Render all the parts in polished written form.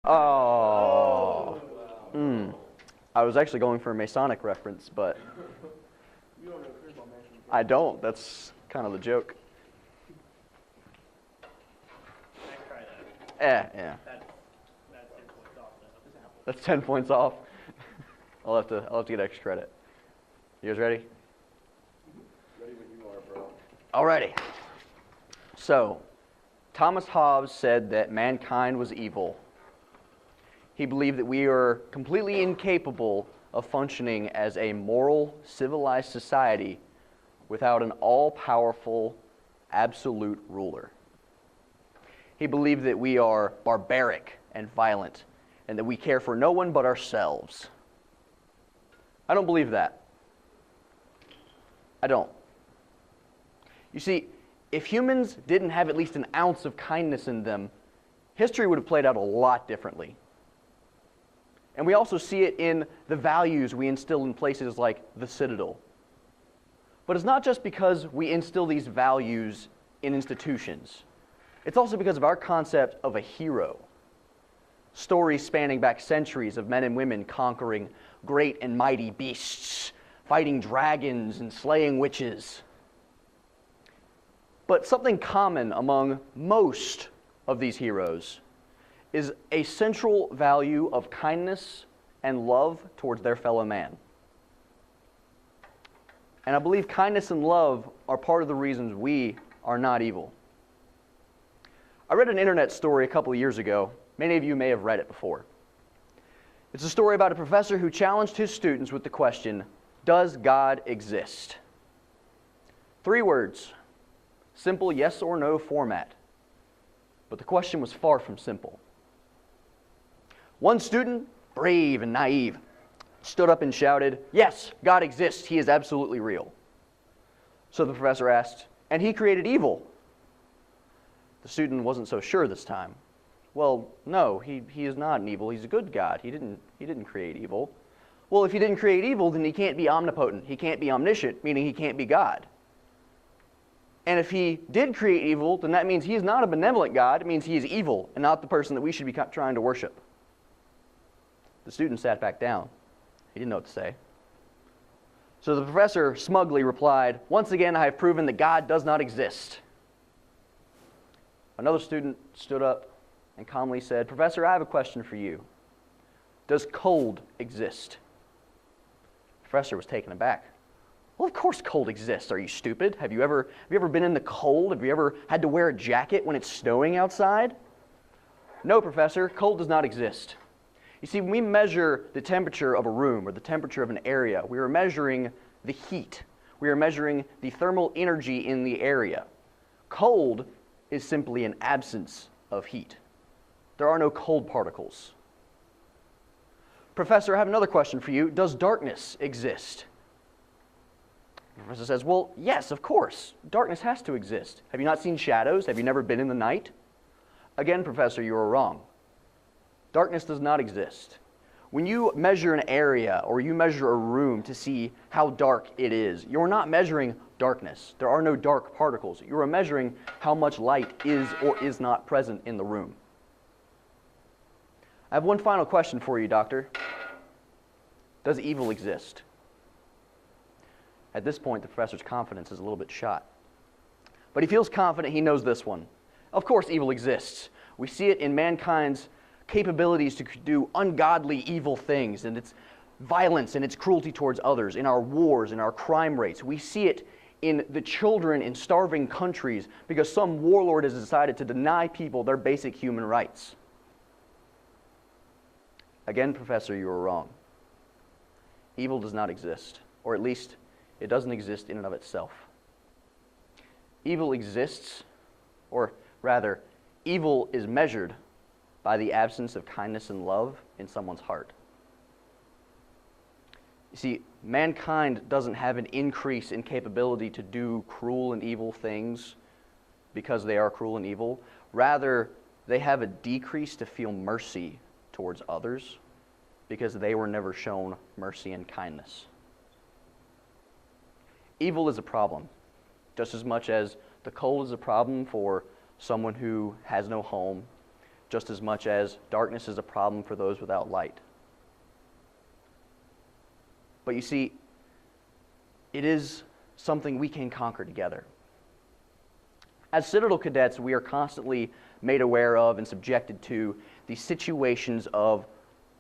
Oh. I was actually going for a Masonic reference, but You don't know football matches. I don't. That's kind of the joke. I try that. Yeah. That's 10 points off though. That's 10 points off. I'll have to get extra credit. You guys ready? Ready when you are, bro. Alrighty. So, Thomas Hobbes said that mankind was evil. He believed that we are completely incapable of functioning as a moral, civilized society without an all-powerful, absolute ruler. He believed that we are barbaric and violent, and that we care for no one but ourselves. I don't believe that. I don't. You see, if humans didn't have at least an ounce of kindness in them, history would have played out a lot differently. And we also see it in the values we instill in places like the Citadel. But it's not just because we instill these values in institutions. It's also because of our concept of a hero. Stories spanning back centuries of men and women conquering great and mighty beasts, fighting dragons and slaying witches. But something common among most of these heroes is a central value of kindness and love towards their fellow man. And I believe kindness and love are part of the reasons we are not evil. I read an internet story a couple of years ago. Many of you may have read it before. It's a story about a professor who challenged his students with the question, does God exist? 3 words, simple yes or no format. But the question was far from simple. One student, brave and naive, stood up and shouted, yes, God exists, He is absolutely real. So the professor asked, and He created evil? The student wasn't so sure this time. Well, no, he is not an evil, He's a good God. He didn't create evil. Well, if He didn't create evil, then He can't be omnipotent. He can't be omniscient, meaning He can't be God. And if He did create evil, then that means He is not a benevolent God. It means He is evil and not the person that we should be trying to worship. The student sat back down. He didn't know what to say. So the professor smugly replied, once again, I have proven that God does not exist. Another student stood up and calmly said, Professor, I have a question for you. Does cold exist? The professor was taken aback. Well, of course cold exists. Are you stupid? Have you ever been in the cold? Have you ever had to wear a jacket when it's snowing outside? No, Professor, cold does not exist. You see, when we measure the temperature of a room or the temperature of an area, we are measuring the heat. We are measuring the thermal energy in the area. Cold is simply an absence of heat. There are no cold particles. Professor, I have another question for you. Does darkness exist? The professor says, well, yes, of course. Darkness has to exist. Have you not seen shadows? Have you never been in the night? Again, Professor, you are wrong. Darkness does not exist. When you measure an area or you measure a room to see how dark it is, you're not measuring darkness. There are no dark particles. You are measuring how much light is or is not present in the room. I have one final question for you, Doctor. Does evil exist? At this point, the professor's confidence is a little bit shot. But he feels confident he knows this one. Of course evil exists. We see it in mankind's capabilities to do ungodly, evil things, and its violence and its cruelty towards others, in our wars, in our crime rates. We see it in the children in starving countries because some warlord has decided to deny people their basic human rights. Again, Professor, you are wrong. Evil does not exist, or at least it doesn't exist in and of itself. Evil exists, or rather, evil is measured by the absence of kindness and love in someone's heart. You see, mankind doesn't have an increase in capability to do cruel and evil things because they are cruel and evil. Rather, they have a decrease to feel mercy towards others because they were never shown mercy and kindness. Evil is a problem, just as much as the cold is a problem for someone who has no home, just as much as darkness is a problem for those without light. But you see, it is something we can conquer together. As Citadel cadets, we are constantly made aware of and subjected to these situations of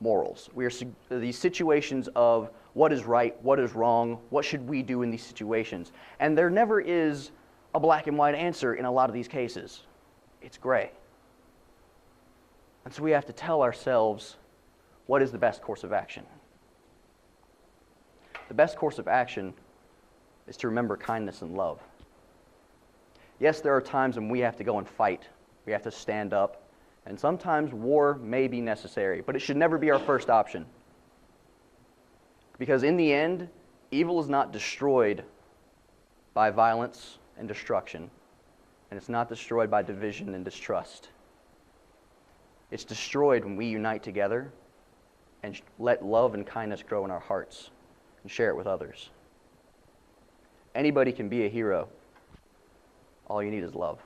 morals. We are these situations of what is right, what is wrong, what should we do in these situations. And there never is a black and white answer in a lot of these cases. It's gray. And so we have to tell ourselves, what is the best course of action? The best course of action is to remember kindness and love. Yes, there are times when we have to go and fight. We have to stand up. And sometimes war may be necessary, but it should never be our first option. Because in the end, evil is not destroyed by violence and destruction, and it's not destroyed by division and distrust. It's destroyed when we unite together and let love and kindness grow in our hearts and share it with others. Anybody can be a hero. All you need is love.